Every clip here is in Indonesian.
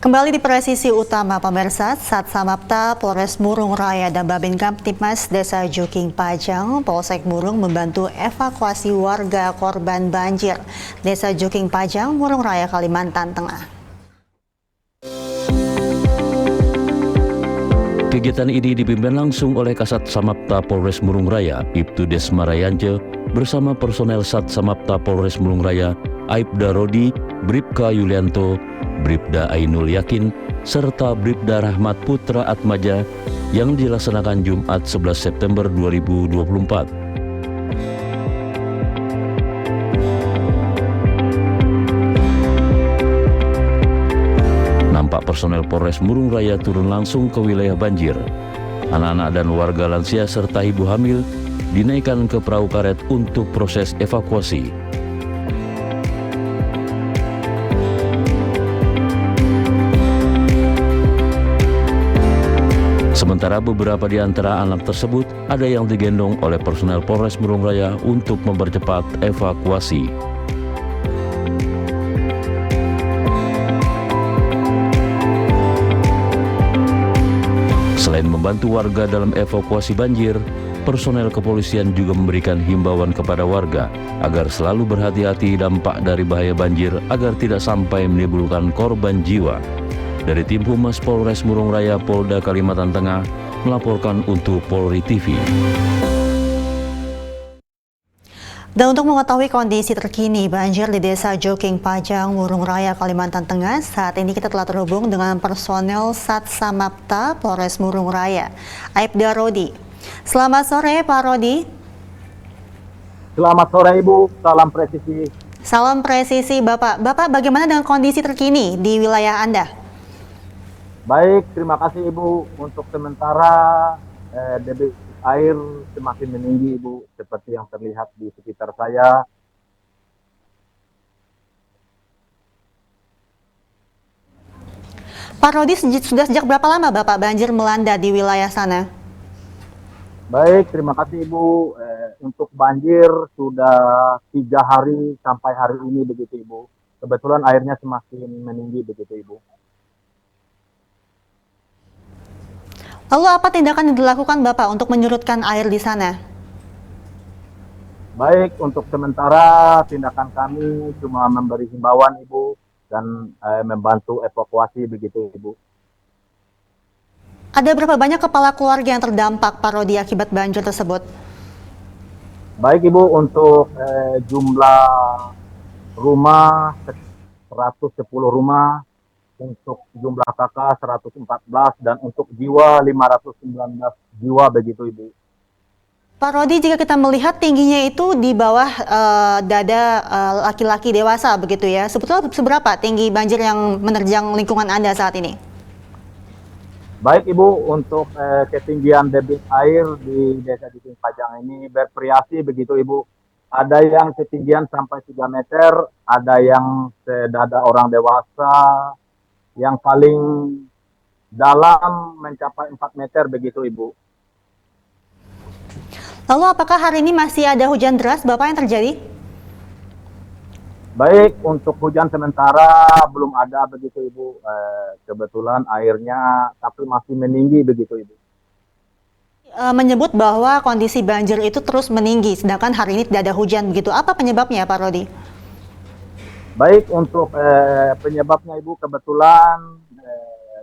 Kembali di presisi utama pemirsa, Satsamapta Polres Murung Raya dan Babin Kamtibmas Desa Juking Pajang, Polsek Murung membantu evakuasi warga korban banjir Desa Juking Pajang, Murung Raya, Kalimantan Tengah. Kegiatan ini dipimpin langsung oleh Kasat Samapta Polres Murung Raya, Ibtu Desmarayance, bersama personel Satsamapta Polres Murung Raya, Aibda Rodi, Bribka Yulianto, Bribda Ainul Yakin, serta Bribda Rahmat Putra Atmaja yang dilaksanakan Jumat 11 September 2024. Nampak personel Polres Murung Raya turun langsung ke wilayah banjir. Anak-anak dan warga lansia serta ibu hamil dinaikkan ke perahu karet untuk proses evakuasi. Sementara beberapa di antara anak tersebut ada yang digendong oleh personel Polres Murung Raya untuk mempercepat evakuasi. Selain membantu warga dalam evakuasi banjir, personel kepolisian juga memberikan himbauan kepada warga agar selalu berhati-hati dampak dari bahaya banjir agar tidak sampai menimbulkan korban jiwa. Dari tim Humas Polres Murung Raya Polda Kalimantan Tengah melaporkan untuk Polri TV. Dan untuk mengetahui kondisi terkini banjir di Desa Juking Pajang, Murung Raya, Kalimantan Tengah, saat ini kita telah terhubung dengan personel Satsamapta Polres Murung Raya, Aibda Rodi. Selamat sore Pak Rodi. Selamat sore Ibu, salam presisi. Salam presisi Bapak. Bapak, bagaimana dengan kondisi terkini di wilayah Anda? Baik, terima kasih Ibu. Untuk sementara debit air semakin meninggi Ibu, seperti yang terlihat di sekitar saya. Pak Rodi, sudah sejak berapa lama Bapak banjir melanda di wilayah sana? Baik, terima kasih Ibu. Untuk banjir sudah 3 hari sampai hari ini begitu Ibu. Kebetulan airnya semakin meninggi begitu Ibu. Lalu apa tindakan yang dilakukan Bapak untuk menyurutkan air di sana? Baik, untuk sementara tindakan kami cuma memberi himbauan Ibu dan membantu evakuasi begitu Ibu. Ada berapa banyak kepala keluarga yang terdampak Pak Rodi akibat banjir tersebut? Baik Ibu, untuk jumlah rumah 110 rumah, untuk jumlah kakak 114 dan untuk jiwa 519 jiwa begitu Ibu. Pak Rodi, jika kita melihat tingginya itu di bawah dada laki-laki dewasa begitu ya, sebetulnya seberapa tinggi banjir yang menerjang lingkungan Anda saat ini? Baik Ibu, untuk ketinggian debit air di Desa Juking Pajang ini bervariasi begitu Ibu. Ada yang ketinggian sampai 3 meter, ada yang sedada orang dewasa, yang paling dalam mencapai 4 meter begitu Ibu. Lalu apakah hari ini masih ada hujan deras Bapak yang terjadi? Baik, untuk hujan sementara belum ada begitu Ibu. Kebetulan airnya tapi masih meninggi begitu Ibu. Menyebut bahwa kondisi banjir itu terus meninggi, sedangkan hari ini tidak ada hujan begitu. Apa penyebabnya Pak Rodi? Baik, untuk penyebabnya Ibu, kebetulan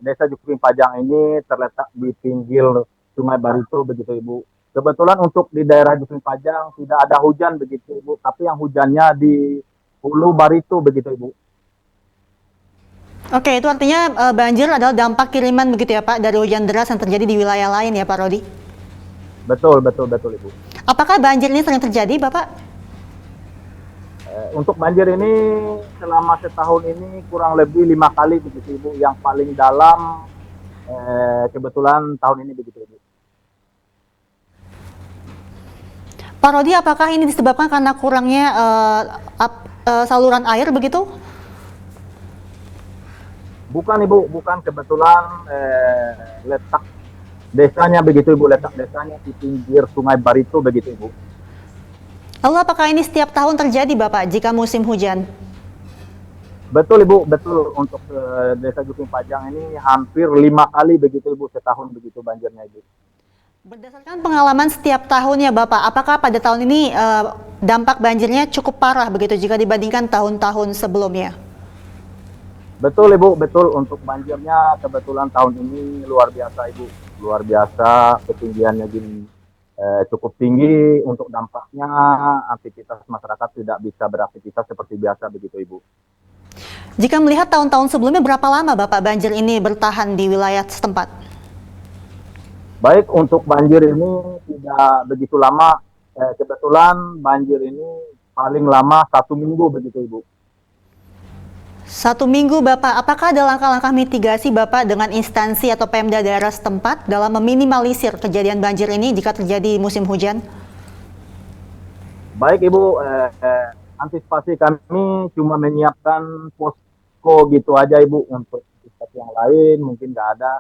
Desa Juking Pajang ini terletak di pinggir Sungai Barito begitu Ibu. Kebetulan untuk di daerah Juking Pajang tidak ada hujan begitu Ibu, tapi yang hujannya di Hulu Barito begitu Ibu. Oke, itu artinya banjir adalah dampak kiriman begitu ya Pak, dari hujan deras yang terjadi di wilayah lain ya Pak Rodi? Betul Ibu. Apakah banjir ini sering terjadi Bapak? Untuk banjir ini selama setahun ini kurang lebih 5 kali begitu Ibu. Yang paling dalam kebetulan tahun ini begitu Ibu. Pak Rodi, apakah ini disebabkan karena kurangnya saluran air begitu? Bukan Ibu, bukan. Kebetulan letak desanya begitu Ibu, letak desanya di pinggir Sungai Barito begitu Ibu. Lalu apakah ini setiap tahun terjadi Bapak jika musim hujan? Betul Ibu, betul. Untuk Desa Juking Pajang ini hampir 5 kali begitu Ibu, setahun begitu banjirnya Ibu. Berdasarkan pengalaman setiap tahunnya Bapak, apakah pada tahun ini dampak banjirnya cukup parah begitu jika dibandingkan tahun-tahun sebelumnya? Betul Ibu, betul. Untuk banjirnya kebetulan tahun ini luar biasa Ibu. Luar biasa, ketinggiannya gini cukup tinggi. Untuk dampaknya aktivitas masyarakat tidak bisa beraktivitas seperti biasa begitu Ibu. Jika melihat tahun-tahun sebelumnya, berapa lama Bapak banjir ini bertahan di wilayah setempat? Baik, untuk banjir ini tidak begitu lama. Kebetulan banjir ini paling lama 1 minggu begitu Ibu. 1 minggu Bapak, apakah ada langkah-langkah mitigasi Bapak dengan instansi atau Pemda daerah setempat dalam meminimalisir kejadian banjir ini jika terjadi musim hujan? Baik Ibu, antisipasi kami cuma menyiapkan posko gitu aja Ibu. Untuk aktivitas yang lain mungkin nggak ada.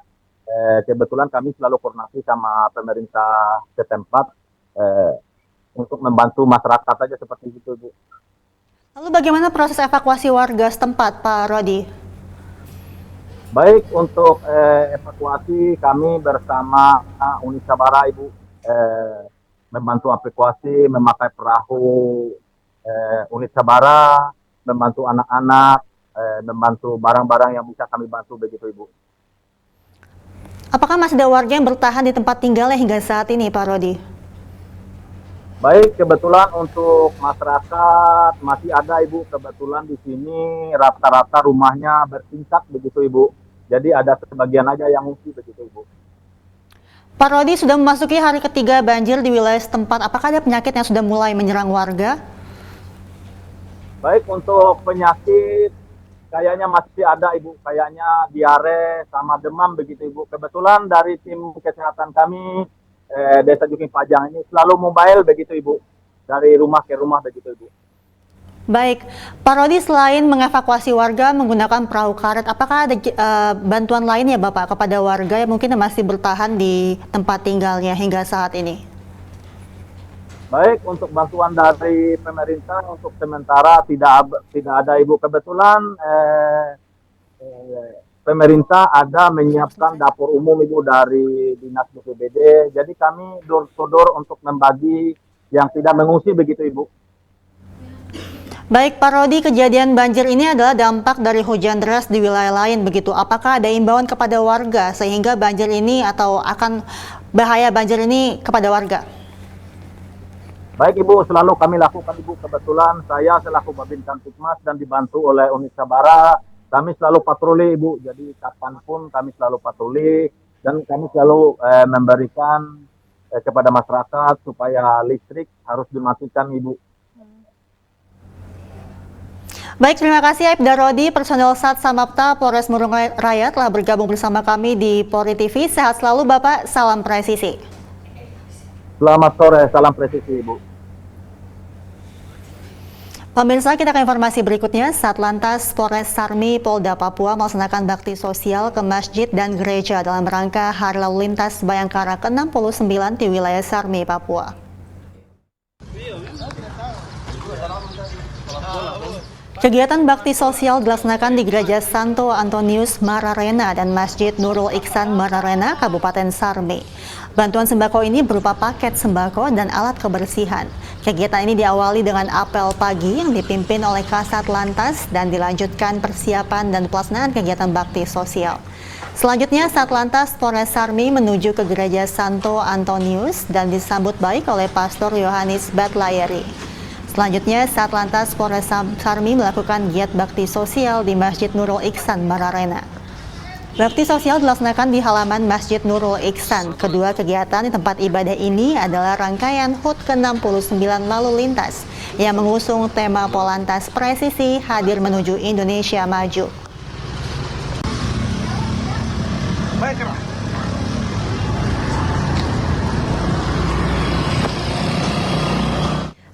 Kebetulan kami selalu koordinasi sama pemerintah setempat untuk membantu masyarakat aja seperti itu Bu. Lalu bagaimana proses evakuasi warga setempat Pak Rodi? Baik, untuk evakuasi kami bersama Unit Sabara Ibu membantu evakuasi memakai perahu Unit Sabara, membantu anak-anak, membantu barang-barang yang bisa kami bantu begitu Ibu. Apakah masih ada warga yang bertahan di tempat tinggalnya hingga saat ini Pak Rodi? Baik, kebetulan untuk masyarakat masih ada Ibu. Kebetulan di sini rata-rata rumahnya bertingkat begitu Ibu. Jadi ada sebagian aja yang ngungsi begitu Ibu. Pak Rodi, sudah memasuki hari ketiga banjir di wilayah setempat. Apakah ada penyakit yang sudah mulai menyerang warga? Baik, untuk penyakit kayaknya masih ada Ibu. Kayaknya diare sama demam begitu Ibu. Kebetulan dari tim kesehatan kami Desa Juking Pajang ini selalu mobile begitu Ibu. Dari rumah ke rumah begitu Ibu. Baik, Pak Rodi, selain mengevakuasi warga menggunakan perahu karet, apakah ada bantuan lainnya Bapak kepada warga yang mungkin masih bertahan di tempat tinggalnya hingga saat ini? Baik, untuk bantuan dari pemerintah untuk sementara tidak ada Ibu. Kebetulan pemerintah ada menyiapkan dapur umum Ibu dari Dinas BPBD. Jadi kami door to door untuk membagi yang tidak mengungsi begitu Ibu. Baik Pak Rodi, kejadian banjir ini adalah dampak dari hujan deras di wilayah lain begitu. Apakah ada imbauan kepada warga sehingga banjir ini atau akan bahaya banjir ini kepada warga? Baik Ibu, selalu kami lakukan Ibu. Kebetulan saya selaku Babin Kamtipmas dan dibantu oleh Unit Sabara, kami selalu patroli Ibu. Jadi kapanpun kami selalu patroli dan kami selalu memberikan kepada masyarakat supaya listrik harus dimatikan Ibu. Baik, terima kasih Aibda Rodi, personel Sat Samapta Polres Murung Raya telah bergabung bersama kami di Polri TV. Sehat selalu Bapak, salam presisi. Selamat sore, salam presisi Ibu. Pemirsa, kita ke informasi berikutnya. Satlantas Polres Sarmi Polda Papua melaksanakan bakti sosial ke masjid dan gereja dalam rangka Hari Lalu Lintas Bayangkara ke-69 di wilayah Sarmi, Papua. Kegiatan bakti sosial dilaksanakan di Gereja Santo Antonius Mararena dan Masjid Nurul Iksan Mararena, Kabupaten Sarmi. Bantuan sembako ini berupa paket sembako dan alat kebersihan. Kegiatan ini diawali dengan apel pagi yang dipimpin oleh Kasat Lantas dan dilanjutkan persiapan dan pelaksanaan kegiatan bakti sosial. Selanjutnya, Satlantas Polres Sarmi menuju ke Gereja Santo Antonius dan disambut baik oleh Pastor Yohanes Batlayeri. Selanjutnya, Satlantas Polres Sarmi melakukan giat bakti sosial di Masjid Nurul Iksan Mararena. Bakti sosial dilaksanakan di halaman Masjid Nurul Iksan. Kedua kegiatan di tempat ibadah ini adalah rangkaian HUT ke-69 lalu lintas yang mengusung tema Polantas Presisi Hadir Menuju Indonesia Maju.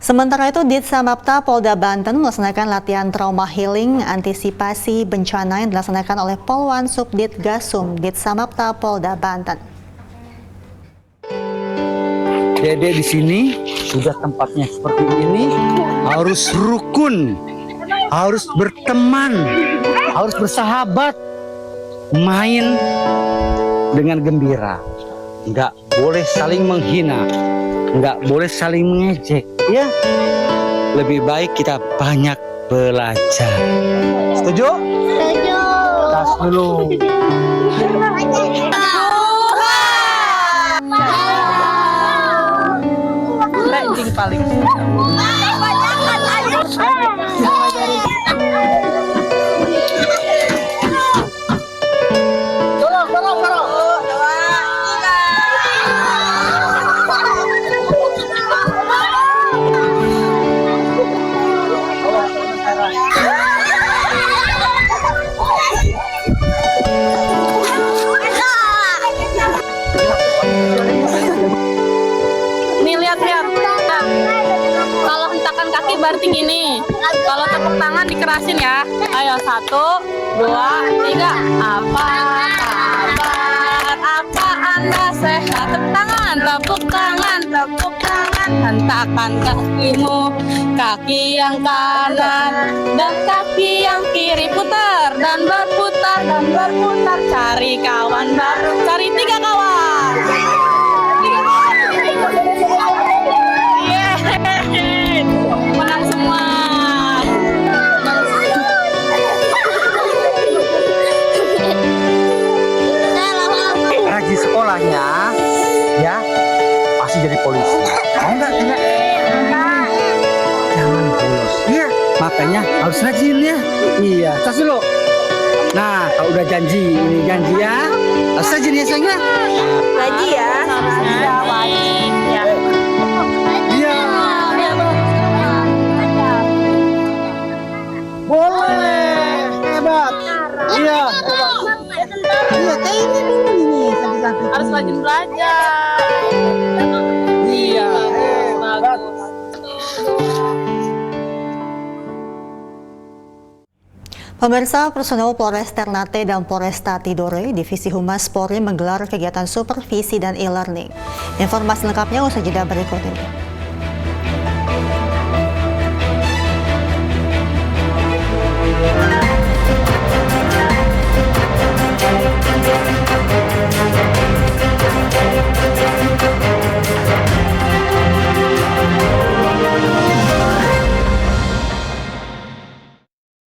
Sementara itu, Ditsamapta Polda Banten melaksanakan latihan trauma healing antisipasi bencana yang dilaksanakan oleh Polwan Subdit Gasum Ditsamapta Polda Banten. Dede di sini sudah tempatnya seperti ini harus rukun harus berteman, harus bersahabat, main dengan gembira. Nggak boleh saling menghina, nggak boleh saling mengejek, ya. Lebih baik kita banyak belajar. Setuju? Setuju. Tas dulu. Ranking paling. Nih lihat. Nah, kalau hentakan kaki berarti gini. Kalau tepuk tangan dikerasin ya. Ayo 1, 2, 3. Apa kabar? Apa Anda sehat? Tepuk tangan, tepuk tangan, tepuk tangan. Hentakan kakimu, kaki yang kanan dan kaki yang kiri, putar dan berputar dan berputar. Cari kawan baru, cari 3 kawan. Yeay, menang semua. Rajin sekolahnya, ya, pasti jadi polisi. Mau nggak? Jangan bolos. Iya, makanya harus rajin ya. Iya, tas dulu. Nah, kalau udah janji, ini janji ya. Harus rajin ya sayangnya. Lagi ya. Iya. Boleh. Hebat. Iya. Iya, kayak ini dulu nih, cantik-cantik. Harus rajin belajar. Iya, hebat. Pemirsa, personel Polres Ternate dan Polresta Tidore, Divisi Humas Polri menggelar kegiatan supervisi dan e-learning. Informasi lengkapnya usai jeda berikut ini.